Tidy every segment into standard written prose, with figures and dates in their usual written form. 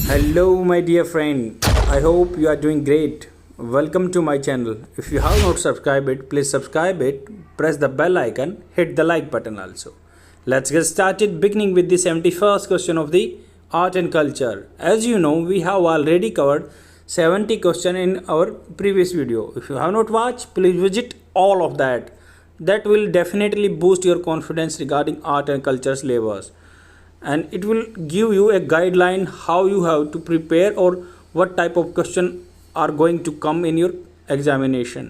Hello, my dear friend. I hope you are doing great. Welcome to my channel. If you have not subscribed it, please subscribe it. Press the bell icon. Hit the like button also. Let's get started. Beginning with the 71st question of the art and culture. As you know, we have already covered 70 questions in our previous video. If you have not watched, please visit all of that. That will definitely boost your confidence regarding art and culture syllabus, and it will give you a guideline how you have to prepare or what type of question are going to come in your examination.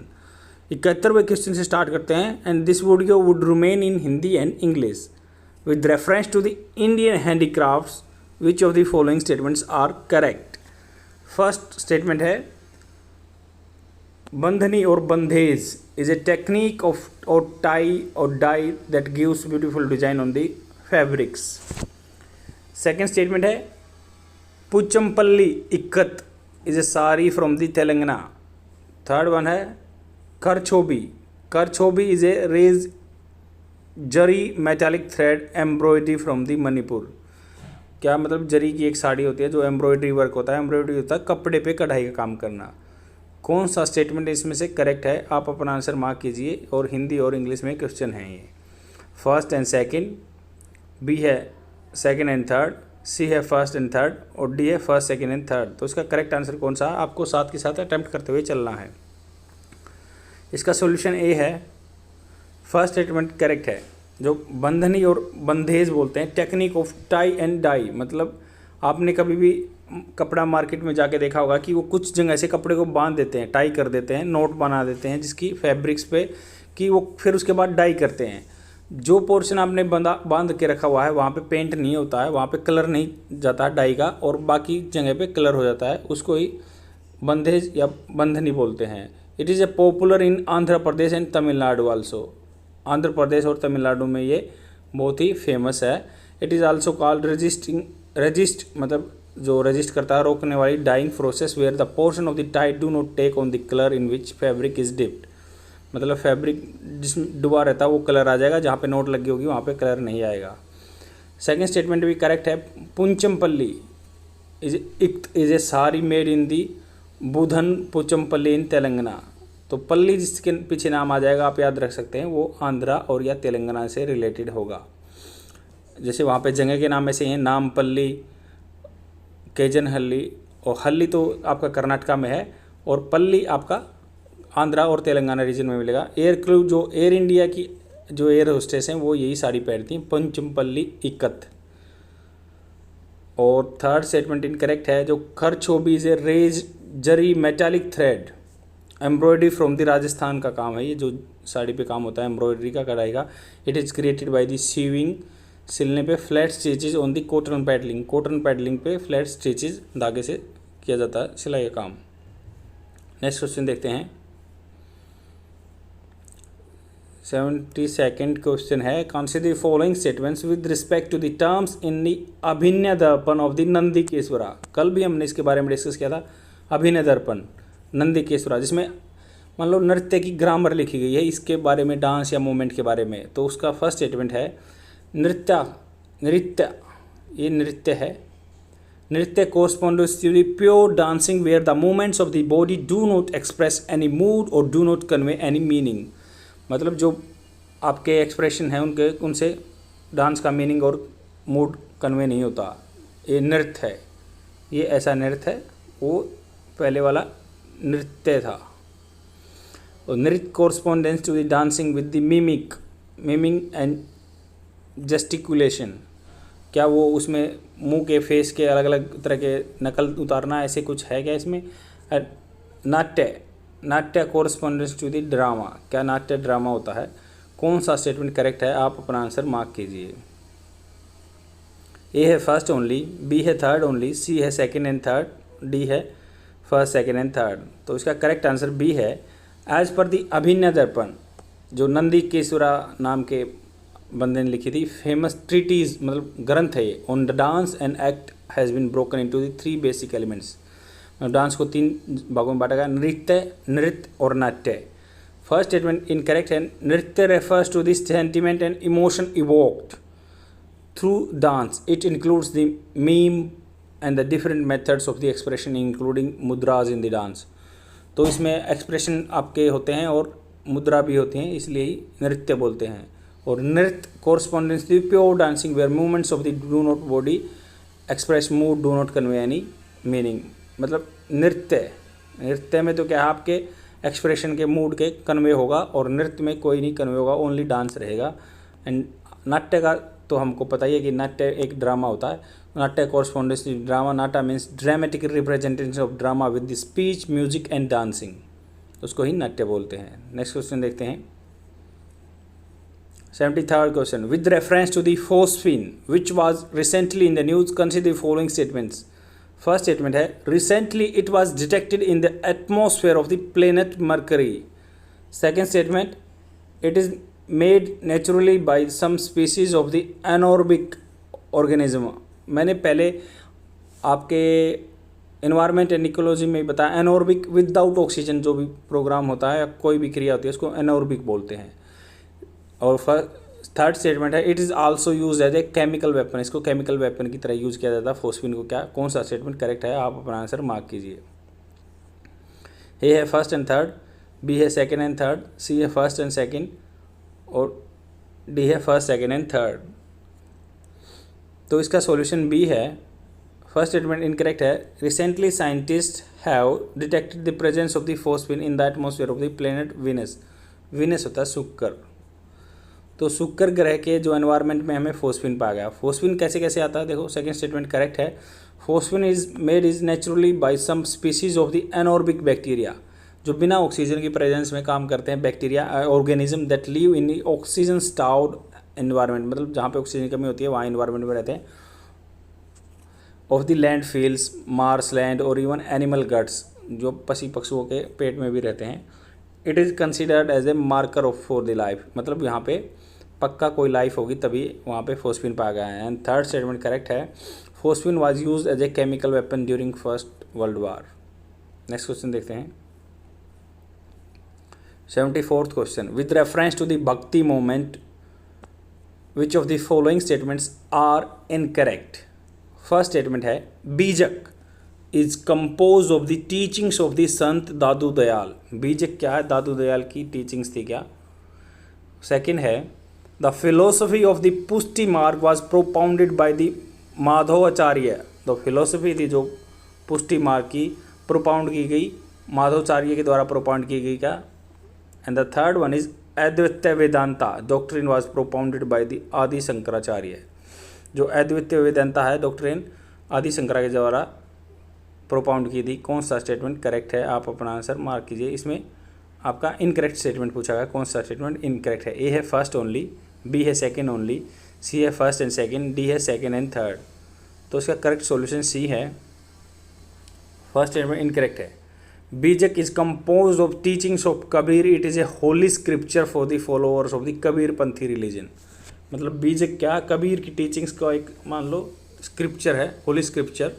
71वें question से start करते हैं. And this video would remain in Hindi and English with reference to the Indian handicrafts. Which of the following statements are correct? First statement है बंधनी और Bandhej is a technique of और tie और dye that gives beautiful design on the fabrics. Second statement है Pochampalli Ikat is a sari from the Telangana. Third one है Karchobi. Karchobi is a raised zari metallic thread embroidery from the Manipur. क्या मतलब? जरी की एक साड़ी होती है जो एम्ब्रॉयडरी वर्क होता है. एम्ब्रॉयडरी होता है कपड़े पे कढ़ाई का काम करना. कौन सा स्टेटमेंट इसमें से करेक्ट है? आप अपना आंसर मार्क कीजिए. और हिंदी और इंग्लिश में क्वेश्चन है ये. फर्स्ट एंड सेकंड, बी है सेकंड एंड थर्ड, सी है फर्स्ट एंड थर्ड और डी है फर्स्ट सेकंड एंड थर्ड. तो इसका करेक्ट आंसर कौन सा? आपको साथ के साथ अटेम्प्ट करते हुए चलना है. इसका सॉल्यूशन ए है. फर्स्ट स्टेटमेंट करेक्ट है. जो बंधनी और बंधेज बोलते हैं, technique of tie and dye, मतलब आपने कभी भी कपड़ा मार्केट में जाके देखा होगा कि वो कुछ जगह से कपड़े को बांध देते हैं, टाई कर देते हैं, नोट बना देते हैं जिसकी फैब्रिक्स पे, कि वो फिर उसके बाद डाई करते हैं. जो पोर्शन आपने बांध के रखा हुआ है वहाँ पे पेंट नहीं होता है, वहाँ पे कलर नहीं जाता है डाई का, और बाकी जगह पे कलर हो जाता है. उसको ही बंधेज या बंधनी बोलते हैं. It is a popular in Andhra Pradesh and Tamil Nadu also. Andhra Pradesh और तमिलनाडु में ये बहुत ही फेमस है. It is also called resist, मतलब जो रजिस्ट करता है, रोकने वाली dyeing process where the portion of the tie do not take on the colour in which fabric is dipped. मतलब फैब्रिक जिसमें डुबा रहता है वो कलर आ जाएगा, जहाँ पे नोट लगी होगी वहाँ पे कलर नहीं आएगा. सेकेंड स्टेटमेंट भी करेक्ट है. Pochampalli is a sari made in the Bhoodan Pochampalli in Telangana. तो पल्ली जिसके पीछे नाम आ जाएगा आप याद रख सकते हैं, वो आंध्रा और या तेलंगाना से रिलेटेड होगा. जैसे वहाँ पे जगह के नाम ऐसे हैं, नामपल्ली, केजनहल्ली, और हल्ली तो आपका कर्नाटका में है और पल्ली आपका आंध्रा और तेलंगाना रीजन में मिलेगा. एयर क्रू, जो एयर इंडिया की जो एयर होस्टेस हैं वो यही साड़ी पहनती हैं, पंचमपल्ली इक्कत. और थर्ड स्टेटमेंट इनकरेक्ट है. जो Karchobi is a raised zari metallic thread embroidery from the Rajasthan का काम है. ये जो साड़ी पे काम होता है एम्ब्रॉयडरी का, कढ़ाई का. It is created by the sewing, सिलने पे flat stitches on the cotton padding. Cotton padding पे फ्लैट स्टिचेज धागे से किया जाता है सिलाई का काम. नेक्स्ट क्वेश्चन देखते हैं. 72nd क्वेश्चन है. Consider following statements with respect to the terms in the Abhinaya Darpana of the नंदीकेश्वरा. कल भी हमने इसके बारे में डिस्कस किया था. अभिनय दर्पण नंदीकेश्वरा, जिसमें मान लो नृत्य की ग्रामर लिखी गई है, इसके बारे में, डांस या मूवमेंट के बारे में. तो उसका फर्स्ट स्टेटमेंट है नृत्य, ये नृत्य है. नृत्य corresponds to the pure dancing where the movements of the body do not express any mood or do not convey any meaning. मतलब जो आपके एक्सप्रेशन है उनसे डांस का मीनिंग और मूड कन्वे नहीं होता. ये नृत्य है, ये ऐसा नृत्य है. वो पहले वाला नृत्य था. और नृत्य corresponds to the dancing with the miming and gesticulation. क्या वो उसमें मुंह के फेस के अलग अलग तरह के नकल उतारना, ऐसे कुछ है क्या इसमें? नाट्य कोरस्पॉन्डेंस टू द ड्रामा. क्या नाट्य ड्रामा होता है? कौन सा स्टेटमेंट करेक्ट है? आप अपना आंसर मार्क कीजिए. ए है फर्स्ट ओनली, बी है थर्ड ओनली, सी है सेकंड एंड थर्ड, डी है फर्स्ट सेकंड एंड थर्ड. तो इसका करेक्ट आंसर बी है. एज पर द अभिनय दर्पण, जो नंदीकेश्वरा नाम के बंदे ने लिखी थी, फेमस ट्रीटीज, मतलब ग्रंथ है ये, on the dance and act has been broken into the 3 basic elements. Dance को 3 भागों में बांटा गया, नृत्य और नाट्य. फर्स्ट स्टेटमेंट इनकरेक्ट है. Nritya refers to this sentiment and emotion evoked through dance. It includes the mime, and the different methods of the expression including mudras in the dance. तो इसमें एक्सप्रेशन आपके होते हैं और मुद्रा भी होती हैं, इसलिए ही नृत्य बोलते हैं। और nritya correspondence to pure dancing where movements of the do not body express mood do not convey any meaning. मतलब नृत्य में तो क्या है, आपके एक्सप्रेशन के मूड के कन्वे होगा, और नृत्य में कोई नहीं कन्वे होगा, ओनली डांस रहेगा। एंड नाट्य का तो हमको पता ही है कि नाट्य एक ड्रामा होता है। Natya correspondence drama, nata means dramatic representation of drama with the speech music and dancing, उसको ही नाट्य बोलते हैं। नेक्स्ट क्वेश्चन देखते हैं 73rd question, with reference to the phosphine which was recently in the news consider the following statements. First statement है recently it was detected in the atmosphere of the planet Mercury. Second statement it is made naturally by some species of the anaerobic organism. मैंने पहले आपके environment and ecology में बताया, एनॉर्बिक without oxygen जो भी programme होता है या कोई भी क्रिया होती है उसको एनॉर्बिक बोलते हैं। और थर्ड स्टेटमेंट है it is also use as a chemical weapon, इसको केमिकल वेपन की तरह यूज किया जाता है फोस्फीन को। क्या कौन सा स्टेटमेंट करेक्ट है, आप अपना आंसर मार्क कीजिए। ए है फर्स्ट एंड थर्ड, बी है सेकेंड एंड थर्ड, सी है फर्स्ट एंड सेकेंड, और डी है फर्स्ट सेकेंड एंड थर्ड। तो इसका सॉल्यूशन बी है। फर्स्ट स्टेटमेंट इनकरेक्ट है। Recently scientist have detected the presence of the phosphine in the atmosphere of the planet Venus. Venus होता है शुक्र, तो शुक्र ग्रह के जो एनवायरनमेंट में हमें फोस्फीन पाया गया। फोस्फीन कैसे कैसे आता है, देखो सेकंड स्टेटमेंट करेक्ट है। Phosphine is made is naturally by some species of the anaerobic bacteria, जो बिना ऑक्सीजन की प्रेजेंस में काम करते हैं, bacteria organism that live in oxygen starved environment, मतलब जहाँ पे ऑक्सीजन की कमी होती है वहाँ एनवायरनमेंट में रहते हैं, of the land fields, marsh land और इवन एनिमल गट्स, जो पशु पक्षुओं के पेट में भी रहते हैं। It is considered as a marker of for the life, मतलब यहाँ पे पक्का कोई लाइफ होगी तभी वहाँ पे फोस्फीन पाया गया है। एंड थर्ड स्टेटमेंट करेक्ट है। Phosphine was used as a chemical weapon during first world war. Next question देखते हैं 74th question, with reference to the Bhakti movement which of the following statements are incorrect. First statement है Bijak is compose of the teachings of the Sant Dadu Dayal. बीजक क्या है, दादू दयाल की teachings थी क्या। Second है the philosophy of the Pushti Marg was propounded by the Madhvacharya. The philosophy थी जो पुष्टि मार्ग की प्रोपाउंड की गई, माधवाचार्य के द्वारा प्रोपाउंड की गई क्या। And the third one is Advaita Vedanta doctrine was propounded by the Adi Shankaracharya. जो अद्वैत वेदांता है डॉक्ट्रिन आदि शंकरा के द्वारा प्रोपाउंड की थी। कौन सा स्टेटमेंट करेक्ट है, आप अपना आंसर मार्क कीजिए। इसमें आपका इनकरेक्ट स्टेटमेंट पूछा गया, कौन सा स्टेटमेंट इनकरेक्ट है। ए है फर्स्ट ओनली, बी है सेकंड ओनली, सी है फर्स्ट एंड सेकंड, डी है सेकंड एंड थर्ड। तो इसका करेक्ट सॉल्यूशन सी है। फर्स्ट स्टेटमेंट इनकरेक्ट है। Bijak is compose of teachings of Kabir, it is A Holi scripture for the followers of the Kabir Panthi religion. मतलब बीजक क्या, कबीर की टीचिंग्स का एक मान लो स्क्रिप्चर है, होली स्क्रिप्चर,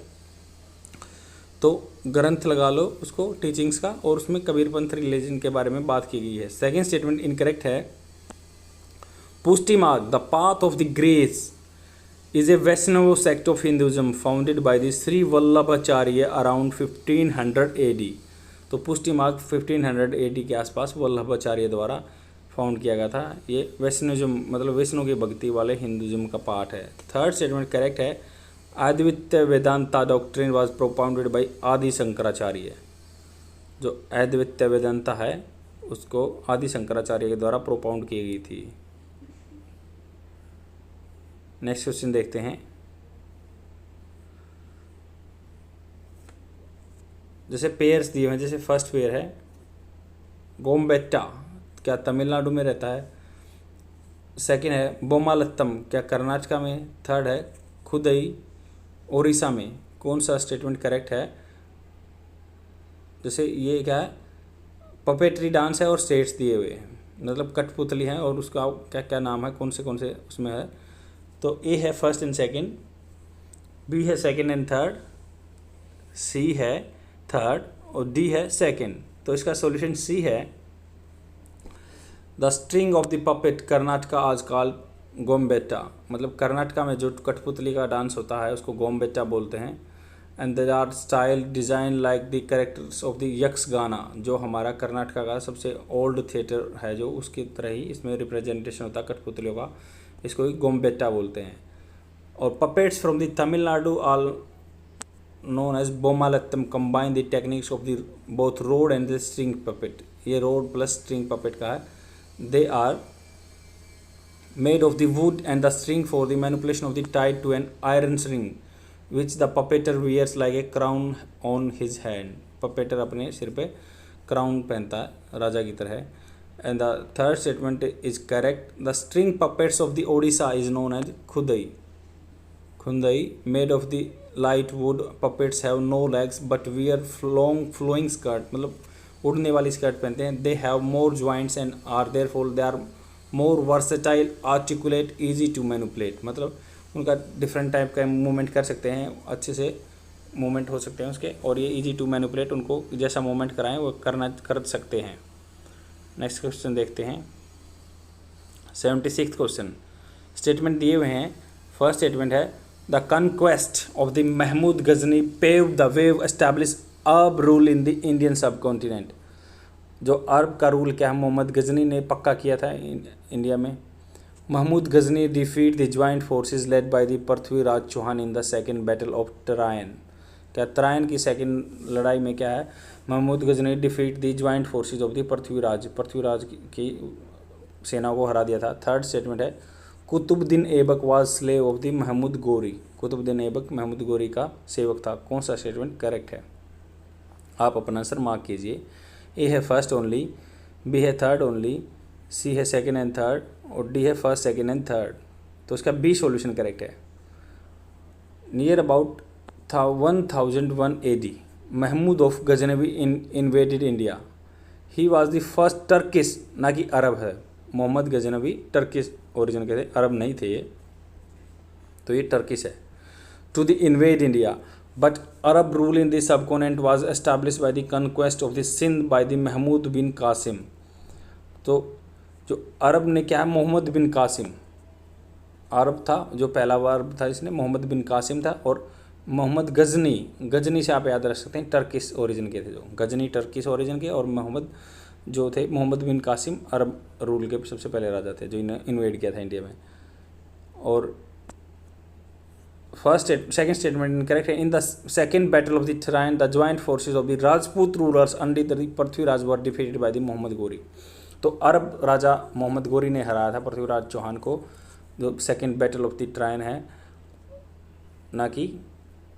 तो ग्रंथ लगा लो उसको टीचिंग्स का, और उसमें कबीरपंथ रिलीजन के बारे में बात की गई है। सेकेंड स्टेटमेंट इनकरेक्ट है। Pushti Marg the path of the grace is a Vaishnava sect of Hinduism founded by the Shri Vallabhacharya around 1500 AD। तो पुष्टि मार्ग 1500 AD के आसपास वल्लभाचार्य द्वारा फाउंड किया गया था। ये वैष्णविज्म मतलब वैष्णव की भक्ति वाले हिंदुइज्म का पार्ट है। थर्ड स्टेटमेंट करेक्ट है। Advaita Vedanta doctrine was propounded by Adi Shankaracharya. जो अद्वैत वेदांता है उसको आदि शंकराचार्य के द्वारा प्रोपाउंड की गई थी। नेक्स्ट क्वेश्चन देखते हैं। जैसे पेयर्स दिए हैं, जैसे फर्स्ट पेयर है गोम्बेट्टा, क्या तमिलनाडु में रहता है। सेकंड है बोमालत्तम, क्या कर्नाटका में। थर्ड है खुदई, ओडिशा में। कौन सा स्टेटमेंट करेक्ट है। जैसे ये क्या है पपेट्री डांस है और स्टेट्स दिए हुए हैं, मतलब कठपुतली है और उसका क्या क्या नाम है, कौन से उसमें है। तो ए है फर्स्ट एंड सेकंड, बी है सेकंड एंड थर्ड, सी है थर्ड और डी है सेकंड। तो इसका सॉल्यूशन सी है। The string of the puppet Karnataka आजकल गोम्बेट्टा, मतलब कर्नाटका में जो कठपुतली का डांस होता है उसको गोम्बेट्टा बोलते हैं। And they are style design like the characters of the Yakshagana, जो हमारा कर्नाटका का सबसे ओल्ड थिएटर है जो उसकी तरह ही इसमें रिप्रेजेंटेशन होता है कठपुतलियों का, इसको गोम्बेट्टा बोलते हैं। और puppets from the Tamil Nadu all known as बोमालत्तम combine the techniques of the both road and the string puppet। ये road plus string puppet का है। they are made of the wood and the string for the manipulation of the tied to an iron ring which the puppeteer wears like a crown on his hand। puppeteer अपने सिर पे crown पहनता है राजा की तरह। and the third statement is correct। the string puppets of the Odisha is known as khudai। khundai made of the light wood puppets have no legs but wear long flowing skirt, मतलब उड़ने वाली skirt पहनते हैं। they have more joints and are therefore they are more versatile, articulate, easy to manipulate, मतलब उनका different type का movement कर सकते हैं, अच्छे से मूवमेंट हो सकते हैं उसके, और ये इजी टू मैनिपुलेट, उनको जैसा मूवमेंट कराएं वो कर सकते हैं। नेक्स्ट क्वेश्चन देखते हैं 76 क्वेश्चन। स्टेटमेंट दिए हुए हैं। फर्स्ट स्टेटमेंट है the conquest of the Mahmud Ghazni pave the wave establish Arab rule in the Indian subcontinent. जो अरब का रूल क्या है मोहम्मद गजनी ने पक्का किया था इंडिया में। Mahmud Ghazni defeat the joint forces led by the Prithviraj Chauhan in the second battle of Tarain. क्या ट्रायन की सेकंड लड़ाई में क्या है, Mahmud Ghazni defeat the joint forces of the Prithviraj की सेना को हरा दिया था। थर्ड स्टेटमेंट है Qutbuddin Aibak was slave of the Mahmud Ghori. Qutbuddin Aibak Mahmood गोरी का सेवक था। कौन सा स्टेटमेंट करेक्ट है, आप अपना आंसर मार्क कीजिए। ए है फर्स्ट ओनली, बी है थर्ड ओनली, सी है सेकंड एंड थर्ड, और डी है फर्स्ट सेकंड एंड थर्ड। तो इसका बी सॉल्यूशन करेक्ट है। Near about 1001 AD Mahmud of Ghaznavi invaded India. He was the first Turkish, ना कि अरब है। मोहम्मद गजनवी टर्किश ओरिजिन के थे, अरब नहीं थे ये, तो ये टर्किश है। To the invade India but Arab rule in the subcontinent was establish by the conquest of the Sindh by the Mahmud bin Qasim. तो जो अरब ने क्या है, मोहम्मद बिन कासिम अरब था, जो पहला अरब था इसने मोहम्मद बिन कासिम था। और मोहम्मद गजनी से आप याद रख सकते हैं टर्किश ओरिजिन के थे, जो गजनी टर्किश ओरिजिन के, और मोहम्मद जो थे मोहम्मद बिन कासिम अरब रूल के सबसे पहले राजा थे जो इन्हें इन्वेड किया था इंडिया में। और सेकंड स्टेटमेंट करेक्ट है। In the second battle of the Tarain the joint forces of the Rajput rulers under the Prithviraj were defeated by the Mohammad Ghori. तो अरब राजा मोहम्मद गोरी ने हराया था पृथ्वीराज चौहान को, जो सेकंड बैटल ऑफ द ट्रायन है, ना कि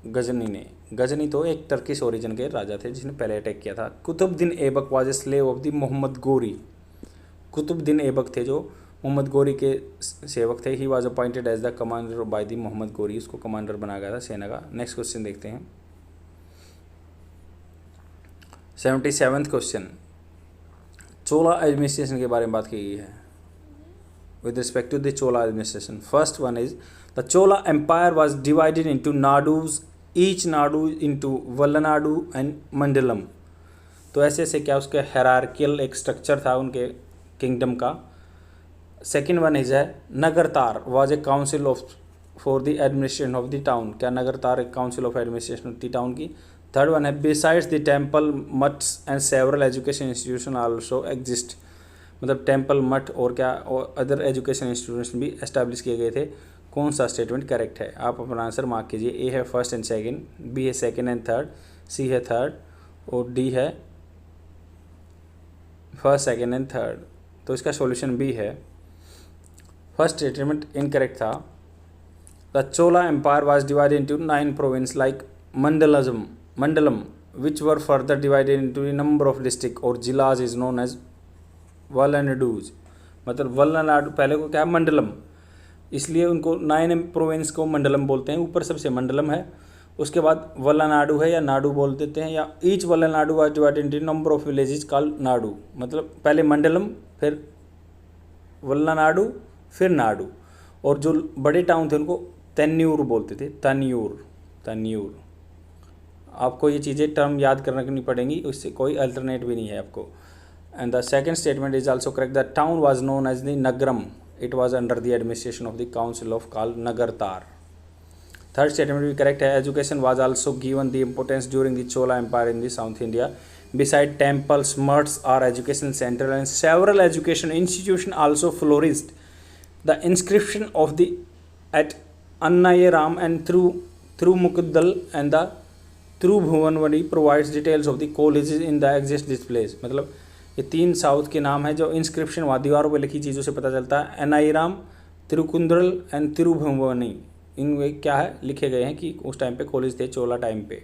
गजनी ने। गजनी तो एक टर्किश ओरिजिन के राजा थे जिसने पहले अटैक किया था। Qutbuddin Aibak was a slave of the Mohammad Ghori. Qutbuddin Aibak थे जो मोहम्मद गोरी के सेवक थे। He was appointed as the commander by the Mohammad Ghori, उसको कमांडर बनाया गया था सेना का। नेक्स्ट क्वेश्चन देखते हैं 77th क्वेश्चन। चोला एडमिनिस्ट्रेशन के बारे में बात की गई है with respect to the Chola administration. First one is the Chola Empire was divided into nadus, each nadu into Vallanadu and Mandalam। तो ऐसे ऐसे क्या उसके हायरार्कियल एक स्ट्रक्चर था उनके किंगडम का। सेकेंड वन इज है Nagartar was a council of for the administration of the town. क्या नगरतार एक council of administration of the town की। थर्ड वन है besides the temple mutts and several education institution also exist. मतलब temple मठ और क्या और अदर एजुकेशन इंस्टीट्यूशन भी एस्टैब्लिश किए गए थे। कौन सा स्टेटमेंट करेक्ट है, आप अपना आंसर मार्क कीजिए। ए है फर्स्ट एंड सेकंड, बी है सेकंड एंड थर्ड, सी है थर्ड, और डी है फर्स्ट सेकंड एंड थर्ड। तो इसका सॉल्यूशन बी है। फर्स्ट स्टेटमेंट इनकरेक्ट था। The Chola empire was divided into 9 province like mandalam which were further divided into number of district और zillas is known as valanadus. मतलब वल्लनाडु पहले को क्या है मंडलम, इसलिए उनको 9 प्रोविंस को मंडलम बोलते हैं। ऊपर सबसे मंडलम है, उसके बाद वल्लनाडु है या नाडु बोल देते हैं, या each Vallanadu was divided into number of villages called nadu. मतलब पहले मंडलम, फिर वल्लनाडु, फिर नाडु। और जो बड़े टाउन थे उनको तन्यूर बोलते थे, तन्यूर। आपको ये चीज़ें टर्म याद करनी पड़ेंगी, उससे कोई अल्टरनेट भी नहीं है आपको। And the second statement is also correct. The town was known as the Nagaram. It was under the administration of the council of called Nagartar. Third statement भी करेक्ट है। Education was also given the importance during the Chola empire in the South India. Besides temples, मठs are education centre and several education institution also flourished. The inscription of the at Ennayiram and Thirumukkudal and the Thirubhuvanwadi provides details of the colleges in the exist displays। मतलब ये 3 south के नाम है जो inscription वहाँ दीवारों पर लिखी चीज़ों से पता चलता है। अन्नायराम, तिरुकुंद्रल एंड तिरुभुवनी, इनमें क्या है लिखे गए हैं कि उस टाइम पे कॉलेज थे चोला टाइम पे।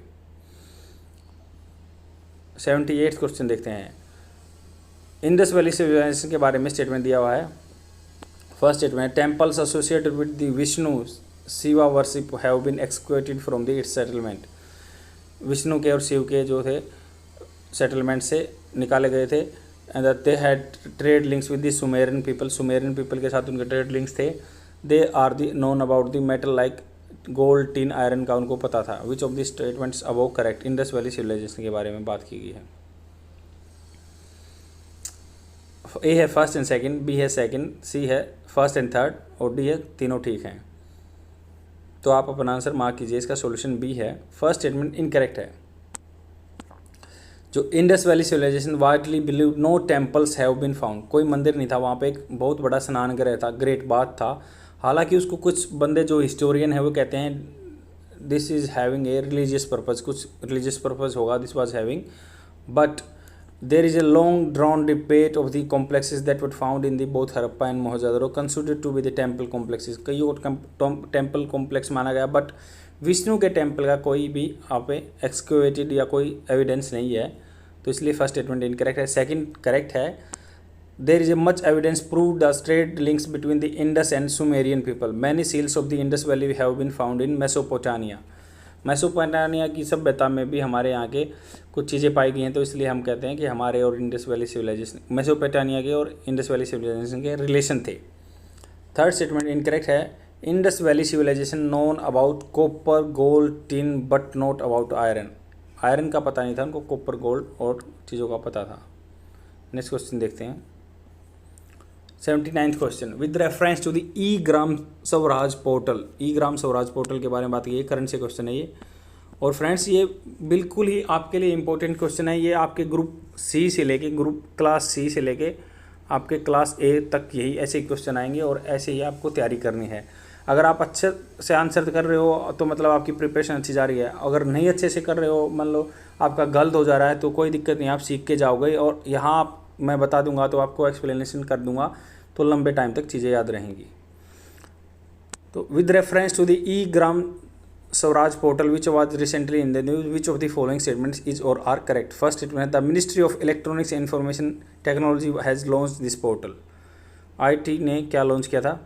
78 क्वेश्चन देखते हैं। इंडस वैली सिविलाइजेशन के बारे में स्टेटमेंट दिया हुआ है। First statement, temples associated with the Vishnu Shiva worship have been excavated from the its settlement. Vishnu के और शिव के जो थे सेटलमेंट से निकाले गए थे। And they had trade links with the Sumerian people, Sumerian people के साथ उनके ट्रेड लिंक्स थे। They are the known about the metal like gold, tin, iron का उनको पता था। Which of the statements above correct. Indus valley civilisation के बारे में बात की गई है। ए है फर्स्ट एंड सेकंड, बी है सेकंड, सी है फर्स्ट एंड थर्ड और डी है तीनों ठीक हैं। तो आप अपना आंसर मार्क कीजिए। इसका सॉल्यूशन बी है। फर्स्ट स्टेटमेंट इनकरेक्ट है। जो Indus valley civilisation widely believe no temples have been found, कोई मंदिर नहीं था वहाँ पे। एक बहुत बड़ा स्नान गृह था, ग्रेट बाथ था। हालांकि उसको कुछ बंदे जो हिस्टोरियन है वो कहते हैं this is having a religious purpose, कुछ रिलीजियस पर्पज़ होगा this was having. But there is a long drawn debate of the complexes that were found in the both Harappa and Mohenjo-daro considered to be the temple complexes। कई और temple complex माना गया but Vishnu के temple का कोई भी आप एक्सक्वेटेड या कोई एविडेंस नहीं है। तो इसलिए फर्स्ट स्टेटमेंट इनकरेक्ट है। सेकंड करेक्ट है। There is a much evidence prove the trade links between the Indus and Sumerian people. Many seals of the Indus valley have been found in Mesopotamia. Mesopotamia की सभ्यता में भी हमारे यहाँ के कुछ चीज़ें पाई गई हैं। तो इसलिए हम कहते हैं कि हमारे और इंडस वैली सिविलाइजेशन, मेसोपोटामिया के और इंडस वैली सिविलाइजेशन के रिलेशन थे। थर्ड स्टेटमेंट इनकरेक्ट है। Indus valley civilisation known about copper, gold, tin but not about iron. Iron का पता नहीं था उनको, कॉपर, गोल्ड और चीज़ों का पता था। नेक्स्ट क्वेश्चन देखते हैं। 79th question, with reference to the e Gram Swaraj portal. E Gram Swaraj portal के बारे में बात की है। करंट से क्वेश्चन है ये। और फ्रेंड्स ये बिल्कुल ही आपके लिए इंपॉर्टेंट क्वेश्चन है। ये आपके ग्रुप सी से लेके क्लास सी से लेके आपके क्लास ए तक यही ऐसे ही क्वेश्चन आएंगे और ऐसे ही आपको तैयारी करनी है। अगर आप अच्छे से आंसर कर रहे हो तो मतलब आपकी प्रिपरेशन अच्छी जा रही है। अगर नहीं अच्छे से कर रहे हो, मान लो आपका गलत हो जा रहा है, तो कोई दिक्कत नहीं, आप सीख के जाओगे। और यहाँ मैं बता दूंगा तो आपको एक्सप्लेनेशन कर दूंगा तो लंबे टाइम तक चीज़ें याद रहेंगी। तो with reference to the e Gram Swaraj portal which was recently in the news, which of the following statements is और are correct. First statement, the ministry of electronics and information technology has launch this portal. IT ने क्या launch किया था।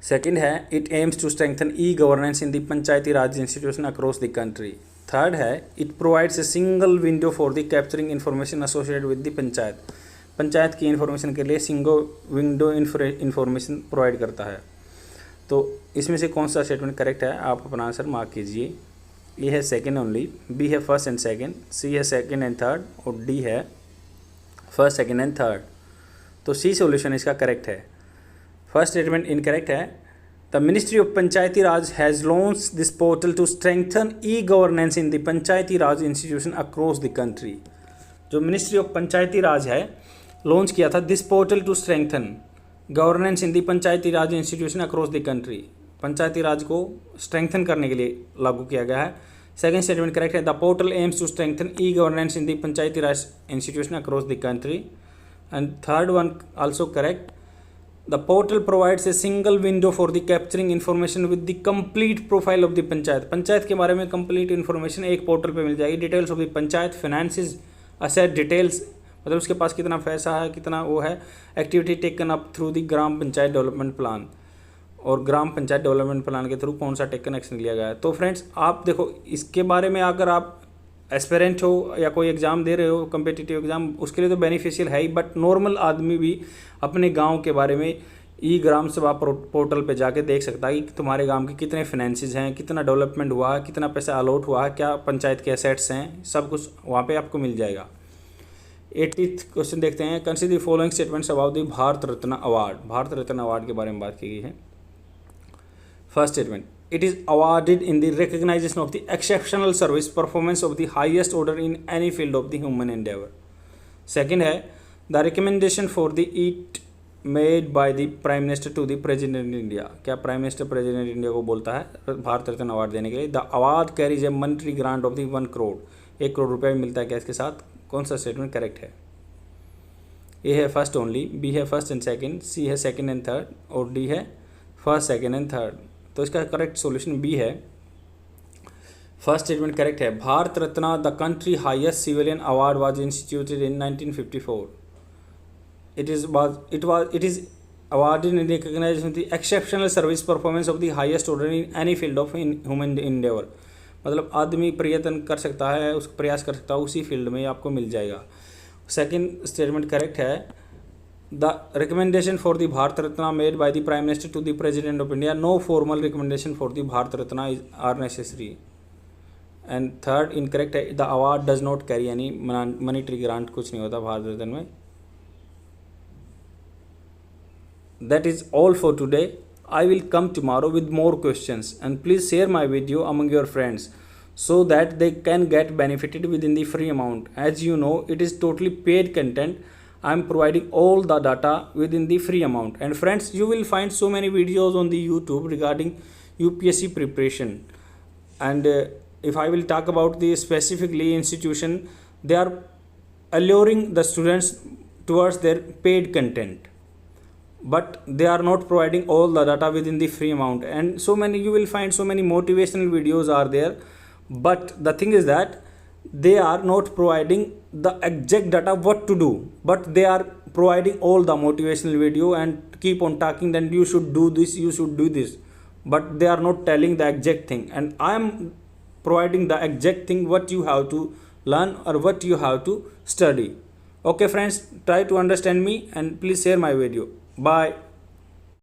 Second है, it aims to strengthen e governance in the Panchayati Raj institution across the country. Third है, it provides a single window for the capturing information associated with the panchayat. Panchayat की information के लिए single window information provide करता है। तो इसमें से कौन सा स्टेटमेंट करेक्ट है, आप अपना आंसर मार्क कीजिए। ए है सेकंड ओनली, बी है फर्स्ट एंड सेकंड, सी है सेकंड एंड थर्ड और डी है फर्स्ट, सेकंड एंड थर्ड। तो सी सॉल्यूशन इसका करेक्ट है। फर्स्ट स्टेटमेंट इनकरेक्ट है। The ministry of Panchayati Raj has launch this portal to strengthen e governance in the Panchayati Raj institution across the country. जो ministry of Panchayati Raj है launch किया था this portal to strengthen governance in the panchayati Raj institution across the country. Panchayati raj को strengthen करने के लिए लागू किया गया है। सेकंड स्टेटमेंट करेक्ट है। The portal aims to strengthen e governance in the panchayati Raj institution across the country. And third one also correct. The portal provides a single window for the capturing information with the complete profile of the panchayat. Panchayat के बारे में complete information एक portal पर मिल जाएगी। Details of the panchayat, finances, asset details, मतलब उसके पास कितना पैसा है, कितना वो है, activity taken up through the gram panchayat development plan, और ग्राम पंचायत डेवलपमेंट प्लान के थ्रू कौन सा टेकन एक्शन लिया गया है। तो फ्रेंड्स आप देखो इसके बारे में, अगर आप एस्पिरेंट हो या कोई एग्ज़ाम दे रहे हो कम्पिटिटिव एग्ज़ाम, उसके लिए तो बेनिफिशियल है ही। बट नॉर्मल आदमी भी अपने गाँव के बारे में ई ग्राम सभा पोर्टल पे जाके देख सकता है कि तुम्हारे गांव के कितने फाइनेंसेस हैं, कितना डेवलपमेंट हुआ है, कितना पैसा अलॉट हुआ है, क्या पंचायत के एसेट्स हैं, सब कुछ वहाँ पे आपको मिल जाएगा। 80th क्वेश्चन देखते हैं। Consider the following statements about the Bharat Ratna award. Bharat Ratna award के बारे में बात की गई है। First statement, it is awarded in the recognition of the exceptional service performance of the highest order in any field of the human endeavor. Second है the recommendation for the it made by the prime minister to the president of India. क्या prime minister president India को बोलता है भारत रत्न award देने के लिए? The award carries A monetary grant of the 1 crore, 1 crore रुपया भी मिलता है क्या इसके साथ? कौन सा स्टेटमेंट करेक्ट है? ए है फर्स्ट ओनली, बी है फर्स्ट एंड सेकंड, सी है सेकंड एंड थर्ड और डी है फर्स्ट सेकंड एंड थर्ड. तो इसका करेक्ट सॉल्यूशन बी है. फर्स्ट स्टेटमेंट करेक्ट है. Bharat Ratna the country highest civilian award was instituted in 1954. It is awarded in recognition of the exceptional service performance of the highest order in any field of human endeavor. मतलब आदमी प्रयत्न कर सकता है, उस प्रयास कर सकता है, उसी फील्ड में आपको मिल जाएगा. सेकंड स्टेटमेंट करेक्ट है. The recommendation for the Bharat Ratna made by the prime minister to the president of India, no formal recommendation for the Bharat Ratna are necessary. And third incorrect है. The award does not carry any monetary grant, कुछ नहीं होता भारत रत्न में. That is all for today. I will come tomorrow with more questions, and please share my video among your friends so that they can get benefited within the free amount. As you know, it is totally paid content. I am providing all the data within the free amount. And friends, you will find so many videos on the YouTube regarding UPSC preparation. And if I will talk about the specifically institution, they are alluring the students towards their paid content, but they are not providing all the data within the free amount. And so many, you will find so many motivational videos are there, but the thing is that they are not providing the exact data what to do, but they are providing all the motivational video and keep on talking that you should do this, you should do this, but they are not telling the exact thing. And I am providing the exact thing what you have to learn or what you have to study. Okay friends, try to understand me and please share my video. Bye.